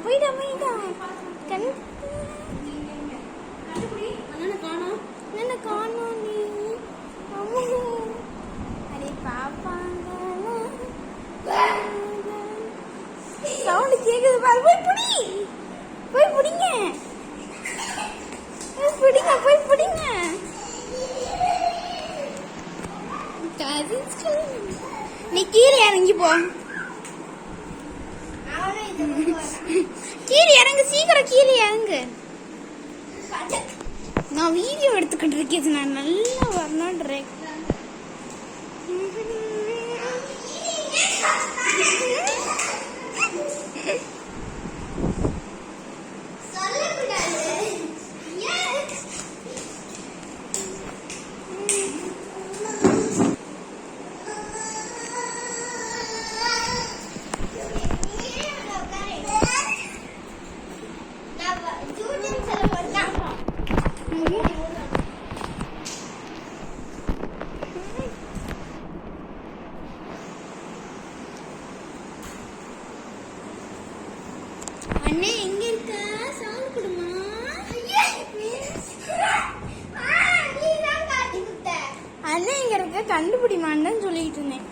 போயிடா கண் என்ன காணோம் நீ அடே பாப்பாங்க சவுண்ட் கேக்குது பாரு. போய் பிடிங்க போய் பிடிங்க. நீ கீழே இறங்கி போ. கீழே இறங்கு, சீக்கிரம் கீழே இறங்கு. நான் வீடியோ எடுத்துக்கிட்டு இருக்கேன். நான் நல்லா வரணுன்றேன். அண்ணே எங்க இருக்க? சவுண்ட் கொடுமா. அண்ணே எங்க இருக்க? கண்டுபிடிமான்னு சொல்லிட்டு இருந்தேன்.